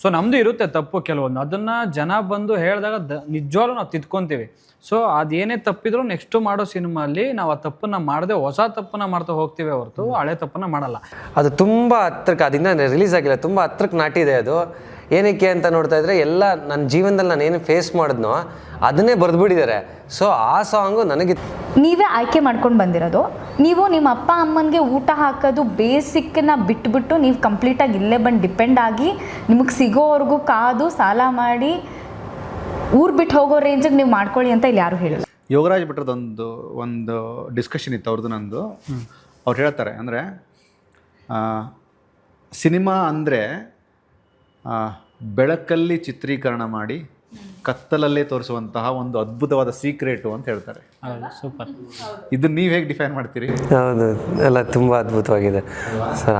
So ನಮ್ಮದು ಇರುತ್ತೆ ತಪ್ಪು ಕೆಲವೊಂದು, ಅದನ್ನು ಜನ ಬಂದು ಹೇಳಿದಾಗ ನಿಜವಾಗ್ಲೂ ನಾವು ತಿದ್ಕೊತೀವಿ. ಸೊ ಅದೇನೇ ತಪ್ಪಿದ್ರು ನೆಕ್ಸ್ಟು ಮಾಡೋ ಸಿನಿಮಾಲ್ಲಿ ನಾವು ಆ ತಪ್ಪನ್ನು ಮಾಡದೆ ಹೊಸ ತಪ್ಪನ್ನು ಮಾಡ್ತಾ ಹೋಗ್ತೀವಿ ಹೊರತು ಹಳೆ ತಪ್ಪನ್ನು ಮಾಡಲ್ಲ. ಅದು ತುಂಬ ಹತ್ರಕ್ಕೆ, ಅದಿನ್ನ ರಿಲೀಸ್ ಆಗಿಲ್ಲ, ತುಂಬ ಹತ್ರಕ್ಕೆ ನಾಟಿದೆ ಅದು. ಏನಕ್ಕೆ ಅಂತ ನೋಡ್ತಾ ಇದ್ರೆ ಎಲ್ಲ ನನ್ನ ಜೀವನದಲ್ಲಿ ನಾನು ಏನು ಫೇಸ್ ಮಾಡಿದ್ನೋ ಅದನ್ನೇ ಬರೆದ್ಬಿಟ್ಟಿದ್ದಾರೆ. ಸೊ ಆ ಸಾಂಗು ನನಗೆ ನೀವೇ ಆಯ್ಕೆ ಮಾಡ್ಕೊಂಡು ಬಂದಿರೋದು. ನೀವು ನಿಮ್ಮ ಅಪ್ಪ ಅಮ್ಮನಿಗೆ ಊಟ ಹಾಕೋದು ಬೇಸಿಕ್ನ ಬಿಟ್ಬಿಟ್ಟು ನೀವು ಕಂಪ್ಲೀಟಾಗಿ ಇಲ್ಲೇ ಬಂದು ಡಿಪೆಂಡ್ ಆಗಿ ನಿಮಗೆ ಸಿಗೋವರೆಗೂ ಕಾದು ಸಾಲ ಮಾಡಿ ಊರು ಬಿಟ್ಟು ಹೋಗೋ ರೇಂಜಿಗೆ ನೀವು ಮಾಡ್ಕೊಳ್ಳಿ ಅಂತ ಇಲ್ಲಿ ಯಾರು ಹೇಳಿಲ್ಲ. ಯೋಗರಾಜ್ ಭಟ್ರದ್ದು ಒಂದು ಡಿಸ್ಕಷನ್ ಇತ್ತು ಅವ್ರದ್ದು ನಂದು. ಅವ್ರು ಹೇಳ್ತಾರೆ ಅಂದರೆ ಸಿನಿಮಾ ಅಂದರೆ ಬೆಳಕಲ್ಲಿ ಚಿತ್ರೀಕರಣ ಮಾಡಿ ಕತ್ತಲಲ್ಲೇ ತೋರಿಸುವಂತಹ ಒಂದು ಅದ್ಭುತವಾದ ಸೀಕ್ರೆಟು ಅಂತ ಹೇಳ್ತಾರೆ. ಸೂಪರ್. ಇದನ್ನು ನೀವು ಹೇಗೆ ಡಿಫೈನ್ ಮಾಡ್ತೀರಿ? ಹೌದು, ಎಲ್ಲ ತುಂಬ ಅದ್ಭುತವಾಗಿದೆ ಸರ್.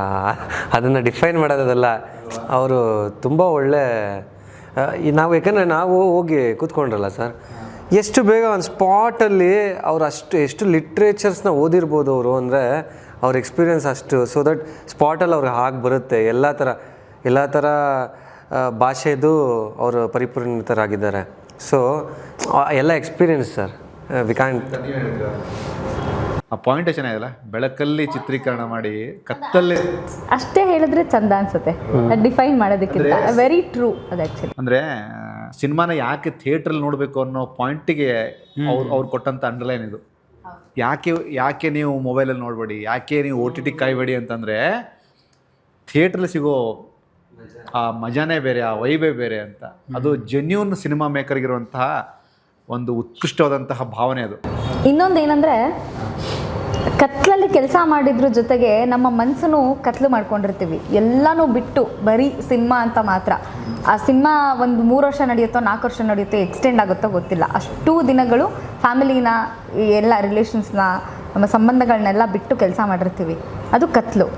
ಅದನ್ನು ಡಿಫೈನ್ ಮಾಡೋದಲ್ಲ, ಅವರು ತುಂಬ ಒಳ್ಳೆ ನಾವು, ಯಾಕಂದರೆ ನಾವು ಹೋಗಿ ಕೂತ್ಕೊಂಡ್ರಲ್ಲ ಸರ್, ಎಷ್ಟು ಬೇಗ ಒಂದು ಸ್ಪಾಟಲ್ಲಿ ಅವ್ರು ಎಷ್ಟು ಲಿಟ್ರೇಚರ್ಸ್ನ ಓದಿರ್ಬೋದು ಅವರು, ಅಂದರೆ ಅವ್ರ ಎಕ್ಸ್ಪೀರಿಯೆನ್ಸ್ ಅಷ್ಟು. ಸೊ ದಟ್ ಸ್ಪಾಟಲ್ಲಿ ಅವ್ರಿಗೆ ಹಾಗೆ ಬರುತ್ತೆ. ಎಲ್ಲ ಥರ ಭಾಷೆದು ಅವರು ಪರಿಪೂರ್ಣಿತರಾಗಿದ್ದಾರೆ. ಸೊ ಎಲ್ಲ ಎಕ್ಸ್ಪೀರಿಯೆನ್ಸ್ ಸರ್, ವಿ ಕ್ಯಾಂಟ್. ಆ ಪಾಯಿಂಟೇ ಚೆನ್ನಾಗಿದೆಯಲ್ಲ, ಬೆಳಕಲ್ಲಿ ಚಿತ್ರೀಕರಣ ಮಾಡಿ ಕತ್ತಲ್ಲೇ. ಅಷ್ಟೇ ಹೇಳಿದ್ರೆ ಚಂದ ಅನ್ಸುತ್ತೆ ಡಿಫೈನ್ ಮಾಡೋದಕ್ಕಿಂತ. ವೆರಿ ಟ್ರೂ ಅದು ಆ್ಯಕ್ಚುಲಿ. ಅಂದರೆ ಸಿನಿಮಾನ ಯಾಕೆ ಥಿಯೇಟ್ರಲ್ಲಿ ನೋಡಬೇಕು ಅನ್ನೋ ಪಾಯಿಂಟಿಗೆ ಅವ್ರು ಕೊಟ್ಟಂಥ ಅಂಡರ್ಲೈನ್ ಇದು. ಯಾಕೆ ನೀವು ಮೊಬೈಲಲ್ಲಿ ನೋಡಬೇಡಿ, ಯಾಕೆ ನೀವು OTT ಕಾಯಬೇಡಿ ಅಂತಂದರೆ ಥಿಯೇಟ್ರಲ್ಲಿ ಸಿಗೋ ಆ ಮಜಾನೇ ಬೇರೆ, ಆ ವೈಬೇ ಬೇರೆ ಅಂತ. ಅದು ಜೆನ್ಯೂನ್ ಸಿನಿಮಾ ಮೇಕರ್ಗಿರುವಂತಹ ಒಂದು ಉತ್ಕೃಷ್ಟವಾದಂತಹ ಭಾವನೆ ಅದು. ಇನ್ನೊಂದು ಏನಂದರೆ, ಕತ್ಲಲ್ಲಿ ಕೆಲಸ ಮಾಡಿದ್ರ ಜೊತೆಗೆ ನಮ್ಮ ಮನಸ್ಸನ್ನು ಕತ್ಲು ಮಾಡ್ಕೊಂಡಿರ್ತೀವಿ. ಎಲ್ಲನೂ ಬಿಟ್ಟು ಬರೀ ಸಿನಿಮಾ ಅಂತ ಮಾತ್ರ. ಆ ಸಿನಿಮಾ ಒಂದು 3 ವರ್ಷ ನಡೆಯುತ್ತೋ 4 ವರ್ಷ ನಡೆಯುತ್ತೋ ಎಕ್ಸ್ಟೆಂಡ್ ಆಗುತ್ತೋ ಗೊತ್ತಿಲ್ಲ. ಅಷ್ಟು ದಿನಗಳು ಫ್ಯಾಮಿಲಿನ, ಎಲ್ಲ ರಿಲೇಷನ್ಸ್ನ, ನಮ್ಮ ಸಂಬಂಧಗಳನ್ನೆಲ್ಲ ಬಿಟ್ಟು ಕೆಲಸ ಮಾಡಿರ್ತೀವಿ. ಅದು ಕತ್ಲು.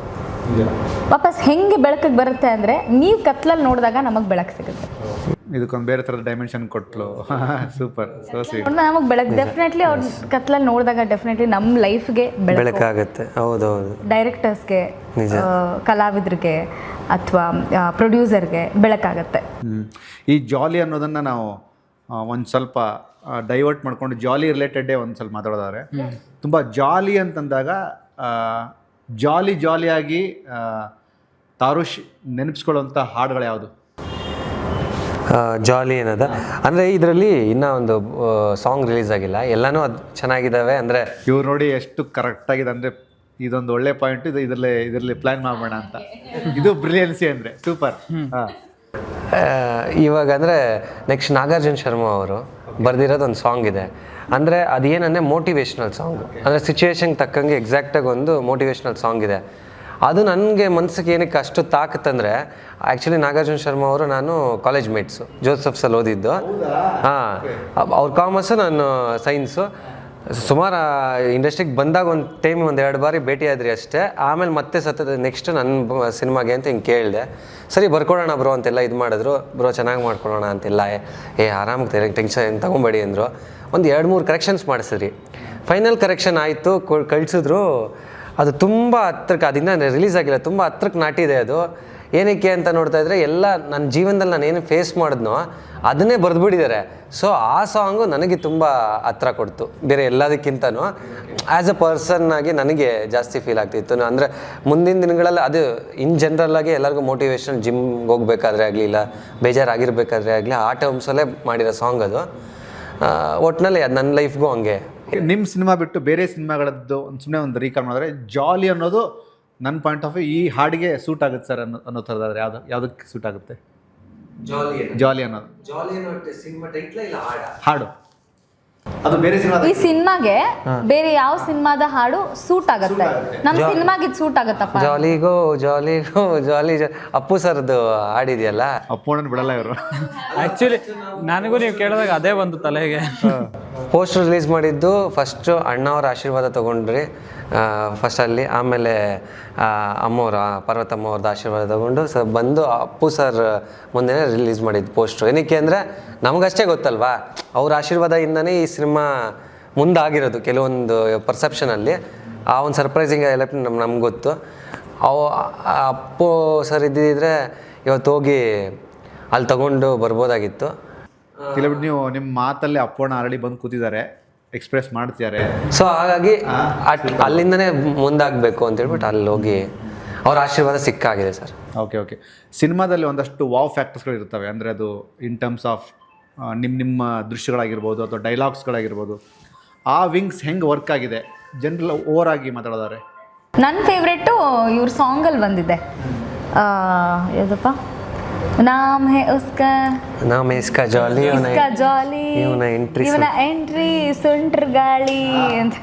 ವಾಪಸ್ ಹೆಂಗೆ ಬೆಳಕಿಗೆ ಬರುತ್ತೆ ಅಂದರೆ, ನೀವು ಕತ್ಲಲ್ಲಿ ನೋಡಿದಾಗ ನಮಗೆ ಬೆಳಕು ಸಿಗುತ್ತೆ. ಇದಕ್ಕೊಂದು ಬೇರೆ ಥರದ ಡೈಮೆನ್ಷನ್ ಕೊಟ್ಟಲು. Super, so sweet. ನಮಗೆ ಬೆಳಕು ಡೆಫಿನೆಟ್ಲಿ ಅವ್ರ ಕತ್ಲಲ್ಲಿ ನೋಡಿದಾಗ ಡೆಫಿನೆಟ್ಲಿ ನಮ್ಮ ಲೈಫ್ಗೆ ಬೆಳಕಾಗುತ್ತೆ. ಹೌದೌದು. ಡೈರೆಕ್ಟರ್ಸ್ಗೆ, ಕಲಾವಿದರಿಗೆ ಅಥವಾ ಪ್ರೊಡ್ಯೂಸರ್ಗೆ ಬೆಳಕಾಗತ್ತೆ. ಈ ಜಾಲಿ ಅನ್ನೋದನ್ನು ನಾವು ಒಂದು ಸ್ವಲ್ಪ ಡೈವರ್ಟ್ ಮಾಡ್ಕೊಂಡು ಜಾಲಿ ರಿಲೇಟೆಡೇ ಒಂದು ಸ್ವಲ್ಪ ಮಾತಾಡೋದಾದ್ರೆ, ತುಂಬ ಜಾಲಿ ಅಂತಂದಾಗ ಜಾಲಿಯಾಗಿ ತಾರುಷ್ ನೆನಪಿಸ್ಕೊಳ್ಳುವಂಥ ಹಾಡುಗಳು ಯಾವುದು? ಜಾಲಿ ಏನದ ಅಂದರೆ ಇದರಲ್ಲಿ ಇನ್ನೂ ಒಂದು ಸಾಂಗ್ ರಿಲೀಸ್ ಆಗಿಲ್ಲ, ಎಲ್ಲನೂ ಅದು ಚೆನ್ನಾಗಿದ್ದಾವೆ. ಅಂದರೆ ಇವ್ರು ನೋಡಿ ಎಷ್ಟು ಕರೆಕ್ಟಾಗಿದೆ, ಅಂದರೆ ಇದೊಂದು ಒಳ್ಳೆ ಪಾಯಿಂಟ್. ಇದರಲ್ಲಿ ಪ್ಲ್ಯಾನ್ ಮಾಡೋಣ ಅಂತ. ಇದು ಬ್ರಿಲಿಯನ್ಸಿ ಅಂದರೆ ಸೂಪರ್. ಹಾಂ, ಇವಾಗ ಅಂದರೆ ನೆಕ್ಸ್ಟ್ ನಾಗಾರ್ಜುನ ಶರ್ಮಾ ಅವರು ಬರೆದಿರೋದು ಒಂದು ಸಾಂಗ್ ಇದೆ. ಅಂದರೆ ಅದೇನಂದರೆ ಮೋಟಿವೇಶ್ನಲ್ ಸಾಂಗು, ಅಂದರೆ ಸಿಚುವೇಶನ್ಗೆ ತಕ್ಕಂಗೆ ಎಕ್ಸಾಕ್ಟಾಗಿ ಒಂದು ಮೋಟಿವೇಶ್ನಲ್ ಸಾಂಗ್ ಇದೆ. ಅದು ನನಗೆ ಮನಸ್ಸಿಗೆ ಏನಕ್ಕೆ ಅಷ್ಟು ತಾಕತ್ತಂದರೆ, ಆ್ಯಕ್ಚುಲಿ ನಾಗಾರ್ಜುನ ಶರ್ಮಾ ಅವರು ನಾನು ಕಾಲೇಜ್ ಮೇಟ್ಸು, ಜೋಸೆಫ್ಸಲ್ಲಿ ಓದಿದ್ದು. ಹಾಂ, ಅವ್ರು ಕಾಮರ್ಸು, ನಾನು ಸೈನ್ಸು. ಸುಮಾರು ಇಂಡಸ್ಟ್ರಿಗೆ ಬಂದಾಗ ಒಂದು ಟೈಮ್ 1-2 ಬಾರಿ ಭೇಟಿಯಾದ್ರಿ ಅಷ್ಟೇ. ಆಮೇಲೆ ಮತ್ತೆ ನೆಕ್ಸ್ಟ್ ನನ್ನ ಸಿನಿಮಾಗೆ ಅಂತ ಹಿಂಗೆ ಕೇಳಿದೆ. ಸರಿ ಬರ್ಕೊಡೋಣ ಬ್ರೋ ಅಂತೆಲ್ಲ ಇದು ಮಾಡಿದ್ರು. ಬ್ರೋ ಚೆನ್ನಾಗಿ ಮಾಡ್ಕೊಳ್ಳೋಣ ಅಂತೆಲ್ಲ, ಆರಾಮಾಗಿ ಟೆನ್ಷನ್ ತೊಗೊಬೇಡಿ ಅಂದರು. ಒಂದು 2-3 ಕರೆಕ್ಷನ್ಸ್ ಮಾಡಿಸಿದ್ರಿ. ಫೈನಲ್ ಕರೆಕ್ಷನ್ ಆಯಿತು, ಕಳಿಸಿದ್ರು. ಅದು ತುಂಬ ಹತ್ರಕ್ಕೆ, ಅದಿನ್ನ ರಿಲೀಸ್ ಆಗಿಲ್ಲ, ತುಂಬ ಹತ್ರಕ್ಕೆ ನಾಟಿದೆ ಅದು. ಏನಕ್ಕೆ ಅಂತ ನೋಡ್ತಾ ಇದ್ರೆ ಎಲ್ಲ ನನ್ನ ಜೀವನದಲ್ಲಿ ನಾನು ಏನು ಫೇಸ್ ಮಾಡಿದ್ನೋ ಅದನ್ನೇ ಬರೆದ್ಬಿಟ್ಟಿದ್ದಾರೆ. ಸೊ ಆ ಸಾಂಗು ನನಗೆ ತುಂಬ ಹತ್ರ ಕೊಡ್ತು, ಬೇರೆ ಎಲ್ಲದಕ್ಕಿಂತನೂ. ಆ್ಯಸ್ ಅ ಪರ್ಸನ್ ಆಗಿ ನನಗೆ ಜಾಸ್ತಿ ಫೀಲ್ ಆಗ್ತಿತ್ತು. ಅಂದರೆ ಮುಂದಿನ ದಿನಗಳಲ್ಲಿ ಅದು ಇನ್ ಜನರಲ್ಲಾಗಿ ಎಲ್ಲರಿಗೂ ಮೋಟಿವೇಶನ್, ಜಿಮ್ಗೆ ಹೋಗ್ಬೇಕಾದ್ರೆ ಆಗಲಿ, ಇಲ್ಲ ಬೇಜಾರಾಗಿರ್ಬೇಕಾದ್ರೆ ಆಗಲಿ, ಆ ಟರ್ಮ್ಸಲ್ಲೇ ಮಾಡಿರೋ ಸಾಂಗ್ ಅದು. ಒಟ್ಟಿನಲ್ಲಿ ಅದು ನನ್ನ ಲೈಫ್ಗೂ ಹಂಗೆ. ನಿಮ್ಮ ಸಿನಿಮಾ ಬಿಟ್ಟು ಬೇರೆ ಸಿನಿಮಾಗಳದ್ದು ಸುಮ್ಮನೆ ಒಂದು ರೀಕಾಲ್ ಮಾಡಿದ್ರೆ, ಜಾಲಿ ಅನ್ನೋದು ನನ್ನ ಪಾಯಿಂಟ್ ಆಫ್ ವ್ಯೂ ಈ ಹಾಡಿಗೆ ಸೂಟ್ ಆಗುತ್ತೆ ಸರ್ ಅನ್ನೋ ಥರದಾದ್ರೆ ಯಾವುದಕ್ಕೆ ಸೂಟ್ ಆಗುತ್ತೆ? ಜಾಲಿ ಅನ್ನೋದು ಹಾಡು. ಅದು ಬೇರೆ ಸಿನಿಮಾ, ಈ ಸಿನಿಮಾಗೆ ಬೇರೆ ಯಾವ ಸಿನಿಮಾದ ಹಾಡು ಸೂಟ್ ಆಗುತ್ತೆ? ನಮ್ಮ ಸಿನಿಮಾಗೆ ಇದು ಸೂಟ್ ಆಗುತ್ತಪ್ಪ. ಜಾಲಿಗೋ ಜಾಲಿ ಅಪ್ಪು ಸರ್ದು ಹಾಡಿದೆಯಲ್ಲ, ಅಪ್ಪೋಣನ್ ಬಿಡಲ್ಲ ಇವರು. ಆ್ಯಕ್ಚುಲಿ ನನಗೂ ನೀವು ಕೇಳಿದಾಗ ಅದೇ ಒಂದು ತಲೆಗೆ. ಪೋಸ್ಟರ್ ರಿಲೀಸ್ ಮಾಡಿದ್ದು ಫಸ್ಟು ಅಣ್ಣವ್ರ ಆಶೀರ್ವಾದ ತೊಗೊಂಡ್ರಿ ಫಸ್ಟಲ್ಲಿ. ಆಮೇಲೆ ಪಾರ್ವತಮ್ಮ ಅವ್ರದ್ದು ಆಶೀರ್ವಾದ ತೊಗೊಂಡು ಬಂದು ಅಪ್ಪು ಸರ್ ಮುಂದೆ ರಿಲೀಸ್ ಮಾಡಿದ್ದು ಪೋಸ್ಟ್ರು. ಏನಕ್ಕೆ ಅಂದರೆ ನಮಗಷ್ಟೇ ಗೊತ್ತಲ್ವಾ, ಅವ್ರ ಆಶೀರ್ವಾದದಿಂದನೇ ಈ ಸಿನಿಮಾ ಮುಂದಾಗಿರೋದು ಕೆಲವೊಂದು ಪರ್ಸೆಪ್ಷನಲ್ಲಿ. ಆ ಒಂದು ಸರ್ಪ್ರೈಸಿಂಗ್ ಎಲ್ಲ ನಮ್ಗೆ ಗೊತ್ತು. ಅಪ್ಪು ಸರ್ ಇದ್ದಿದ್ರೆ ಇವತ್ತು ಹೋಗಿ ಅಲ್ಲಿ ತಗೊಂಡು ಬರ್ಬೋದಾಗಿತ್ತು. ಕೆಲವೊಂದು ನೀವು ನಿಮ್ಮ ಮಾತಲ್ಲಿ ಅಪ್ಪಣ್ಣ ಆಲ್ರೆಡಿ ಬಂದು ಕೂತಿದ್ದಾರೆ, ಎಕ್ಸ್ಪ್ರೆಸ್ ಮಾಡ್ತಿದ್ದಾರೆ. ಸೊ ಹಾಗಾಗಿ ಅಲ್ಲಿಂದನೇ ಮುಂದಾಗಬೇಕು ಅಂತ ಹೇಳ್ಬಿಟ್ಟು ಅಲ್ಲಿ ಹೋಗಿ ಅವ್ರ ಆಶೀರ್ವಾದ ಸಿಕ್ಕಾಗಿದೆ ಸರ್. ಓಕೆ. ಸಿನಿಮಾದಲ್ಲಿ ಒಂದಷ್ಟು ವಾವ್ ಫ್ಯಾಕ್ಟರ್ಸ್ಗಳು ಇರ್ತವೆ, ಅಂದರೆ ಅದು ಇನ್ ಟರ್ಮ್ಸ್ ಆಫ್ ನಿಮ್ಮ ದೃಶ್ಯಗಳಾಗಿರ್ಬೋದು ಅಥವಾ ಡೈಲಾಗ್ಸ್ಗಳಾಗಿರ್ಬೋದು, ಆ ವಿಂಗ್ಸ್ ಹೆಂಗೆ ವರ್ಕ್ ಆಗಿದೆ ಜನರೆಲ್ಲ ಓವರ್ ಆಗಿ ಮಾತಾಡೋದಾರೆ. ನನ್ನ ಫೇವ್ರೆಟ್ಟು ಇವ್ರ ಸಾಂಗಲ್ಲಿ ಬಂದಿದೆ, ಯಾವುದಪ್ಪ, ನಾಮ್ ಹೇ ಉಸ್ಕಾ ನಾಮ್ ಇಸ್ಕಾ ಜಾಲಿ ಜಾಲಿ ಇವನ ಎಂಟ್ರಿ ಸುಂಟ್ರ ಗಾಳಿ ಅಂತ.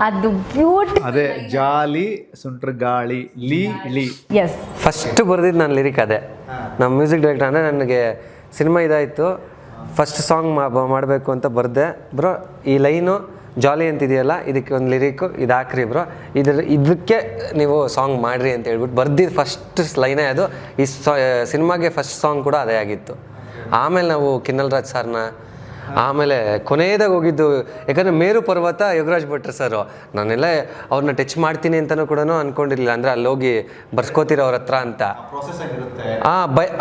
ಅದು ಬ್ಯೂಟಿಫುಲ್. ಅದೇ ಜಾಲಿ ಸುಂಟ್ರ ಗಾಳಿ ಲೀ. ಎಸ್, ಫಸ್ಟ್ ಬರ್ದಿದ್ದು ನಾನು ಲಿರಿಕ್ ಅದೇ. ನಮ್ಮ ಮ್ಯೂಸಿಕ್ ಡೈರೆಕ್ಟರ್ ಅಂದರೆ ನನಗೆ ಸಿನಿಮಾ ಇದಾಯಿತು, ಫಸ್ಟ್ ಸಾಂಗ್ ಮಾಡಬೇಕು ಅಂತ ಬರೆದೆ. ಬ್ರೋ ಈ ಲೈನು ಜಾಲಿ ಅಂತಿದೆಯಲ್ಲ, ಇದಕ್ಕೆ ಒಂದು ಲಿರಿಕ್ಕು ಇದು ಹಾಕ್ರಿ ಬ್ರೋ, ಇದಕ್ಕೆ ನೀವು ಸಾಂಗ್ ಮಾಡಿರಿ ಅಂತ ಹೇಳ್ಬಿಟ್ಟು ಬರ್ದಿದ್ದು ಫಸ್ಟ್ ಲೈನೇ ಅದು. ಈ ಸಿನಿಮಾಗೆ ಫಸ್ಟ್ ಸಾಂಗ್ ಕೂಡ ಅದೇ ಆಗಿತ್ತು. ಆಮೇಲೆ ನಾವು ಕಿನ್ನಲ್ ರಾಜ್ ಸರ್ನ, ಆಮೇಲೆ ಕೊನೆಯದಾಗ ಹೋಗಿದ್ದು, ಯಾಕಂದರೆ ಮೇರು ಪರ್ವತ ಯೋಗರಾಜ್ ಭಟ್ರು ಸರು, ನಾನೆಲ್ಲ ಅವ್ರನ್ನ ಟಚ್ ಮಾಡ್ತೀನಿ ಅಂತಲೂ ಕೂಡ ಅಂದ್ಕೊಂಡಿರಲಿಲ್ಲ. ಅಂದರೆ ಅಲ್ಲಿ ಹೋಗಿ ಬರ್ಸ್ಕೋತೀರ ಅವ್ರ ಹತ್ರ ಅಂತ.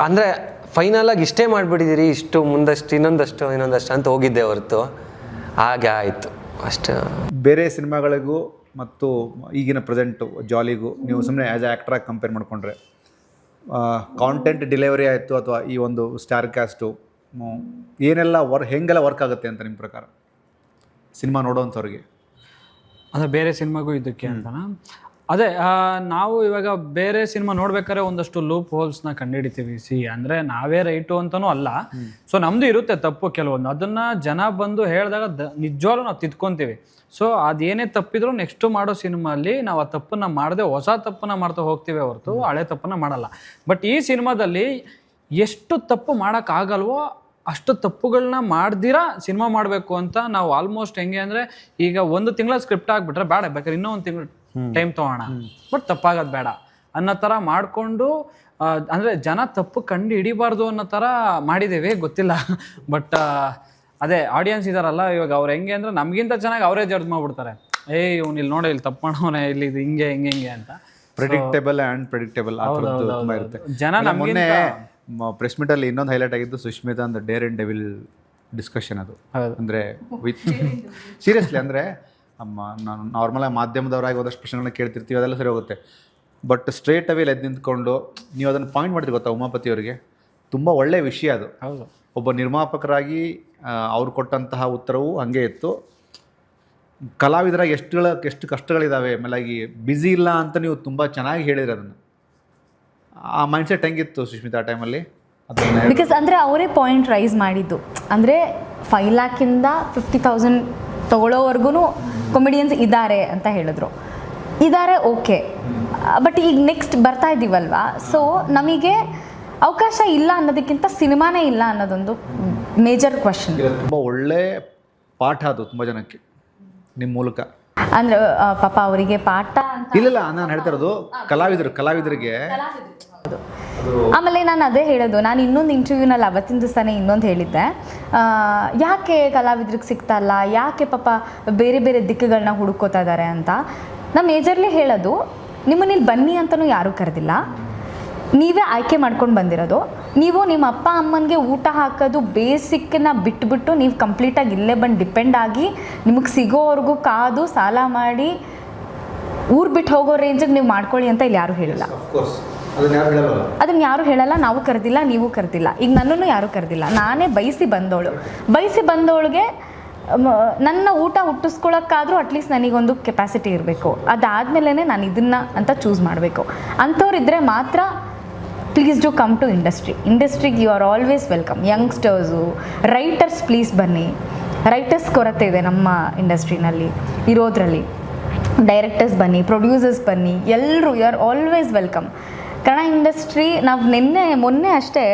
ಅಂದರೆ ಫೈನಲಾಗಿ ಇಷ್ಟೇ ಮಾಡಿಬಿಟ್ಟಿದ್ದೀರಿ, ಇಷ್ಟು ಮುಂದಷ್ಟು ಇನ್ನೊಂದಷ್ಟು ಅಂತ ಹೋಗಿದ್ದೆ ಹೊರತು ಹಾಗೆ ಆಯಿತು ಅಷ್ಟು. ಬೇರೆ ಸಿನಿಮಾಗಳಿಗೂ ಮತ್ತು ಈಗಿನ ಪ್ರೆಸೆಂಟು ಜಾಲಿಗೂ ನೀವು ಸುಮ್ಮನೆ ಆ್ಯಸ್ ಎ ಆ್ಯಕ್ಟ್ರಾಗಿ ಕಂಪೇರ್ ಮಾಡಿಕೊಂಡ್ರೆ, ಕಾಂಟೆಂಟ್ ಡೆಲಿವರಿ ಆಯಿತು ಅಥವಾ ಈ ಒಂದು ಸ್ಟಾರ್ ಕ್ಯಾಸ್ಟು ಏನೆಲ್ಲ ಹೆಂಗೆಲ್ಲ ವರ್ಕ್ ಆಗುತ್ತೆ ಅಂತ ನಿಮ್ಮ ಪ್ರಕಾರ ಸಿನಿಮಾ ನೋಡೋವಂಥವ್ರಿಗೆ? ಅಂದರೆ ಬೇರೆ ಸಿನಿಮಾಗೂ ಇದಕ್ಕೆ ಅಂತನಾ? ಅದೇ ನಾವು ಇವಾಗ ಬೇರೆ ಸಿನಿಮಾ ನೋಡ್ಬೇಕಾದ್ರೆ ಒಂದಷ್ಟು ಲೂಪ್ ಹೋಲ್ಸ್ನ ಕಂಡುಹಿಡಿತೀವಿ. ಅಂದರೆ ನಾವೇ ರೈಟು ಅಂತನೂ ಅಲ್ಲ. ಸೊ ನಮ್ಮದು ಇರುತ್ತೆ ತಪ್ಪು ಕೆಲವೊಂದು, ಅದನ್ನು ಜನ ಬಂದು ಹೇಳಿದಾಗ ನಿಜವಾಗ್ಲೂ ನಾವು ತಿದ್ಕೊತೀವಿ. ಸೊ ಅದೇನೇ ತಪ್ಪಿದ್ರು ನೆಕ್ಸ್ಟು ಮಾಡೋ ಸಿನಿಮಾಲ್ಲಿ ನಾವು ಆ ತಪ್ಪನ್ನು ಮಾಡದೆ ಹೊಸ ತಪ್ಪನ್ನು ಮಾಡ್ತಾ ಹೋಗ್ತೀವಿ ಹೊರತು ಹಳೆ ತಪ್ಪನ್ನು ಮಾಡಲ್ಲ. ಬಟ್ ಈ ಸಿನಿಮಾದಲ್ಲಿ ಎಷ್ಟು ತಪ್ಪು ಮಾಡೋಕ್ಕಾಗಲ್ವೋ ಅಷ್ಟು ತಪ್ಪುಗಳನ್ನ ಮಾಡ್ದಿರಾ ಸಿನಿಮಾ ಮಾಡಬೇಕು ಅಂತ ನಾವು ಆಲ್ಮೋಸ್ಟ್ ಹೆಂಗೆ ಅಂದರೆ, ಈಗ 1 ತಿಂಗಳ ಸ್ಕ್ರಿಪ್ಟ್ ಆಗಿಬಿಟ್ರೆ ಬೇಡ, ಬೇಕಾದ್ರೆ ಇನ್ನೂ 1 ತಿಂಗಳು ಟೈಮ್ ತೊಗೋಣ, ಬಟ್ ತಪ್ಪಾಗೋದು ಬೇಡ ಅನ್ನೋ ಥರ ಮಾಡಿಕೊಂಡು, ಅಂದರೆ ಜನ ತಪ್ಪು ಕಂಡು ಹಿಡಿಬಾರ್ದು ಅನ್ನೋ ಥರ ಮಾಡಿದ್ದೇವೆ, ಗೊತ್ತಿಲ್ಲ. ಬಟ್ ಅದೇ ಆಡಿಯನ್ಸ್ ಇದಾರಲ್ಲ ಇವಾಗ, ಅವ್ರು ಹೆಂಗೆ ಅಂದರೆ ನಮಗಿಂತ ಚೆನ್ನಾಗಿ ಅವರೇ ಜಡ್ಜ್ ಮಾಡ್ಬಿಡ್ತಾರೆ. ಇವ್ನು ಇಲ್ಲಿ ನೋಡಿ ಇಲ್ಲಿ ತಪ್ಪು ಮಾಡೋನೆ, ಇಲ್ಲಿ ಇದು ಹಿಂಗೆ ಅಂತ ಪ್ರೆಡಿಕ್ಟೇಬಲ್ ಆ್ಯಂಡ್ ಪ್ರೆಡಿಕ್ಟೇಬಲ್ ಆ ಥರದ್ದು ತುಂಬ ಇರುತ್ತೆ. ಜನ ಮೊನ್ನೆ ಪ್ರೆಸ್ ಮೀಟಲ್ಲಿ ಇನ್ನೊಂದು ಹೈಲೈಟ್ ಆಗಿದ್ದು ಸುಷ್ಮಿತಾ ಅಂದ ಡೇರ್ ಆ್ಯಂಡ್ ಡೆವಿಲ್ ಡಿಸ್ಕಷನ್. ಅದು ಅಂದರೆ ವಿತ್ ಸೀರಿಯಸ್ಲಿ, ಅಂದರೆ ನಾನು ನಾರ್ಮಲಾಗಿ ಮಾಧ್ಯಮದವರಾಗಿ ಒಂದಷ್ಟು ಪ್ರಶ್ನೆಗಳನ್ನ ಕೇಳ್ತಿರ್ತೀವಿ, ಅದೆಲ್ಲ ಸರಿ ಹೋಗುತ್ತೆ. ಬಟ್ ಸ್ಟ್ರೇಟ್ ಅವೇಲಿ ಎದ್ದು ನಿಂತ್ಕೊಂಡು ನೀವು ಅದನ್ನು ಪಾಯಿಂಟ್ ಮಾಡಿದ್ರಿ ಗೊತ್ತಾ ಉಮಾಪತಿ ಅವರಿಗೆ, ತುಂಬ ಒಳ್ಳೆಯ ವಿಷಯ ಅದು. ಹೌದು, ಒಬ್ಬ ನಿರ್ಮಾಪಕರಾಗಿ ಅವ್ರು ಕೊಟ್ಟಂತಹ ಉತ್ತರವು ಹಾಗೆ ಇತ್ತು. ಕಲಾವಿದರಾಗಿ ಎಷ್ಟು ಕಷ್ಟಗಳಿದ್ದಾವೆ, ಆಮೇಲಾಗಿ ಬ್ಯುಸಿ ಇಲ್ಲ ಅಂತ ನೀವು ತುಂಬ ಚೆನ್ನಾಗಿ ಹೇಳಿದ್ರಿ ಅದನ್ನು. ಆ ಮೈಂಡ್ಸೆಟ್ ಹೆಂಗಿತ್ತು ಸುಷ್ಮಿತಾ ಆ ಟೈಮಲ್ಲಿ? ಬಿಕಾಸ್ ಅಂದರೆ ಅವರೇ ಪಾಯಿಂಟ್ ರೈಸ್ ಮಾಡಿದ್ದು, ಅಂದರೆ 5 lakhಿಂದ 50,000 ತೊಗೊಳ್ಳೋವರೆಗೂ ಕಾಮಿಡಿಯನ್ಸ್ ಇದ್ದಾರೆ ಅಂತ ಹೇಳಿದ್ರು. ಇದ್ದಾರೆ, ಓಕೆ, ಬಟ್ ಈಗ ನೆಕ್ಸ್ಟ್ ಬರ್ತಾ ಇದ್ದೀವಲ್ವಾ, ಸೊ ನಮಗೆ ಅವಕಾಶ ಇಲ್ಲ ಅನ್ನೋದಕ್ಕಿಂತ ಸಿನಿಮಾನೇ ಇಲ್ಲ ಅನ್ನೋದೊಂದು ಮೇಜರ್ ಕ್ವಶನ್. ತುಂಬ ಒಳ್ಳೆ ಪಾಠ ಅದು ತುಂಬ ಜನಕ್ಕೆ ನಿಮ್ಮ ಮೂಲಕ. ಅಂದರೆ ಪಾಪ ಅವರಿಗೆ ಪಾಠ ಅಂತ ಇಲ್ಲ, ನಾನು ಹೇಳ್ತಾ ಇರೋದು ಕಲಾವಿದರಿಗೆ. ಆಮೇಲೆ ನಾನು ಅದೇ ಹೇಳೋದು, ನಾನು ಇನ್ನೊಂದು ಇಂಟರ್ವ್ಯೂನಲ್ಲಿ ಅವತ್ತಿನ ದಿವಸನೇ ಇನ್ನೊಂದು ಹೇಳಿದ್ದೆ, ಯಾಕೆ ಕಲಾವಿದ್ರಿಗೆ ಸಿಗ್ತಾ ಇಲ್ಲ, ಯಾಕೆ ಪಾಪ ಬೇರೆ ಬೇರೆ ದಿಕ್ಕುಗಳನ್ನ ಹುಡುಕೋತಾ ಇದ್ದಾರೆ ಅಂತ. ನಾನು ಮೇಜರ್ಲಿ ಹೇಳೋದು, ನಿಮ್ಮನ್ನ ಇಲ್ಲಿ ಬನ್ನಿ ಅಂತಲೂ ಯಾರೂ ಕರೆದಿಲ್ಲ, ನೀವೇ ಆಯ್ಕೆ ಮಾಡ್ಕೊಂಡು ಬಂದಿರೋದು. ನೀವು ನಿಮ್ಮ ಅಪ್ಪ ಅಮ್ಮನಿಗೆ ಊಟ ಹಾಕೋದು ಬೇಸಿಕ್ಕನ್ನ ಬಿಟ್ಬಿಟ್ಟು ನೀವು ಕಂಪ್ಲೀಟಾಗಿ ಇಲ್ಲೇ ಬಂದು ಡಿಪೆಂಡ್ ಆಗಿ ನಿಮಗೆ ಸಿಗೋವರೆಗೂ ಕಾದು ಸಾಲ ಮಾಡಿ ಊರು ಬಿಟ್ಟು ಹೋಗೋ ರೇಂಜಿಗೆ ನೀವು ಮಾಡ್ಕೊಳ್ಳಿ ಅಂತ ಇಲ್ಲಿ ಯಾರೂ ಹೇಳಿಲ್ಲ. ಅದನ್ನು ಯಾರು ಹೇಳಲ್ಲ, ನಾವು ಕರೆದಿಲ್ಲ, ನೀವು ಕರೆದಿಲ್ಲ, ಈಗ ನನ್ನನ್ನು ಯಾರೂ ಕರೆದಿಲ್ಲ. ನಾನೇ ಬಯಸಿ ಬಂದವಳಿಗೆ ನನ್ನ ಊಟ ಹುಟ್ಟಿಸ್ಕೊಳ್ಳೋಕ್ಕಾದರೂ ಅಟ್ಲೀಸ್ಟ್ ನನಗೊಂದು ಕೆಪಾಸಿಟಿ ಇರಬೇಕು. ಅದಾದಮೇಲೆ ನಾನು ಇದನ್ನು ಅಂತ ಚೂಸ್ ಮಾಡಬೇಕು. ಅಂಥವ್ರಿದ್ದರೆ ಮಾತ್ರ ಪ್ಲೀಸ್ ಡು ಕಮ್ ಟು ಇಂಡಸ್ಟ್ರಿಗೆ you are always welcome. Youngsters, writers please ಬನ್ನಿ. ರೈಟರ್ಸ್ ಕೊರತೆ ಇದೆ ನಮ್ಮ ಇಂಡಸ್ಟ್ರಿನಲ್ಲಿ ಇರೋದ್ರಲ್ಲಿ. ಡೈರೆಕ್ಟರ್ಸ್ ಬನ್ನಿ, ಪ್ರೊಡ್ಯೂಸರ್ಸ್ ಬನ್ನಿ, ಎಲ್ಲರೂ you are always welcome. Kannada industry, ನಾವು ಮೊನ್ನೆ ಅಷ್ಟೇ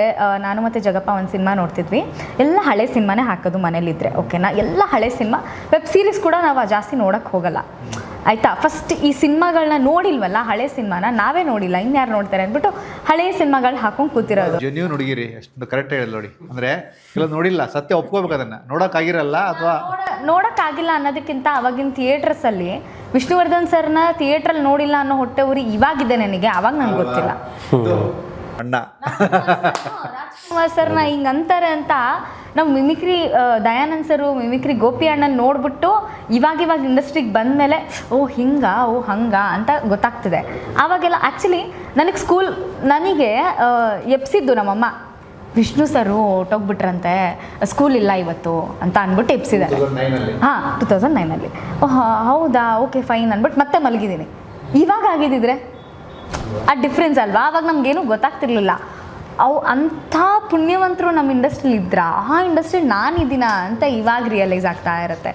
ನಾನು ಮತ್ತು ಜಗಪ್ಪ ಒಂದು ಸಿನಿಮಾ ನೋಡ್ತಿದ್ವಿ. ಎಲ್ಲ ಹಳೆ ಸಿನಿಮಾನೇ ಹಾಕೋದು ಮನೇಲಿದ್ದರೆ, ಓಕೆನಾ, ಎಲ್ಲ ಹಳೆ ಸಿನಿಮಾ. ವೆಬ್ ಸೀರೀಸ್ ಕೂಡ ನಾವು ಜಾಸ್ತಿ ನೋಡೋಕ್ಕೆ ಹೋಗಲ್ಲ, ಆಯಿತಾ. ಫಸ್ಟ್ ಈ ಸಿನಿಮಾಗಳನ್ನ ನೋಡಿಲ್ವಲ್ಲ, ಹಳೆ ಸಿನಿಮಾನ ನಾವೇ ನೋಡಿಲ್ಲ, ಇನ್ಯಾರು ನೋಡ್ತಾರೆ ಅಂದ್ಬಿಟ್ಟು ಹಳೆ ಸಿನಿಮಾಗಳು ಹಾಕೊಂಡು ಕೂತಿರೋದು. ನೀವು ನೋಡಿಗಿರಿ, ಅಷ್ಟು ಕರೆಕ್ಟ್ ಹೇಳಿ ನೋಡಿ. ಅಂದರೆ ಇಲ್ಲ ನೋಡಿಲ್ಲ, ಸತ್ಯ ಒಪ್ಕೋಬೇಕು, ಅದನ್ನು ನೋಡೋಕ್ಕಾಗಿರಲ್ಲ ಅಥವಾ ನೋಡೋಕ್ಕಾಗಿಲ್ಲ ಅನ್ನೋದಕ್ಕಿಂತ ಅವಾಗಿನ ಥಿಯೇಟರ್ಸಲ್ಲಿ ವಿಷ್ಣುವರ್ಧನ್ ಸರ್ನ ಥಿಯೇಟ್ರಲ್ಲಿ ನೋಡಿಲ್ಲ ಅನ್ನೋ ಹೊಟ್ಟೆ ಊರಿ ಇವಾಗಿದೆ ನನಗೆ, ಅವಾಗ ನಂಗೆ ಗೊತ್ತಿಲ್ಲ. ಅಣ್ಣ. ರಾಜ್ಕುಮಾರ್ ಸರ್ನ ಹಿಂಗೆ ಅಂತಾರೆ ಅಂತ ನಾವು ಮಿಮಿಕ್ರಿ ದಯಾನಂದ್ ಸರು ಮಿಮಿಕ್ರಿ ಗೋಪಿ ಅಣ್ಣನ ನೋಡ್ಬಿಟ್ಟು ಇವಾಗ ಇಂಡಸ್ಟ್ರಿಗೆ ಬಂದಮೇಲೆ ಓ ಹಿಂಗ ಓ ಹಂಗ ಅಂತ ಗೊತ್ತಾಗ್ತಿದೆ. ಆವಾಗೆಲ್ಲ ಆ್ಯಕ್ಚುಲಿ ನನಗೆ ಎಪ್ಸಿದ್ದು ನಮ್ಮಮ್ಮ, ವಿಷ್ಣು ಸರು ಹೊಟ್ಟೋಗ್ಬಿಟ್ರಂತೆ, ಸ್ಕೂಲ್ ಇಲ್ಲ ಇವತ್ತು ಅಂತ ಅಂದ್ಬಿಟ್ಟು ಎಪ್ಸಿದ್ದಾರೆ. ಹಾಂ 2009 ಓಹ್ ಹೌದಾ ಓಕೆ ಫೈನ್ ಅಂದ್ಬಿಟ್ಟು ಮತ್ತೆ ಮಲಗಿದ್ದೀನಿ. ಇವಾಗ ಆಗಿದ್ದಿದ್ರೆ ಆ ಡಿಫ್ರೆನ್ಸ್ ಅಲ್ವಾ? ಆವಾಗ ನಮಗೇನು ಗೊತ್ತಾಗ್ತಿರ್ಲಿಲ್ಲ. ಅಂಥ ಪುಣ್ಯವಂತರು ನಮ್ಮ ಇಂಡಸ್ಟ್ರಿಲಿ ಇದ್ರಾ, ಆ ಇಂಡಸ್ಟ್ರಿಲಿ ನಾನಿದ್ದೀನಾ ಅಂತ ಇವಾಗ ರಿಯಲೈಸ್ ಆಗ್ತಾ ಇರುತ್ತೆ.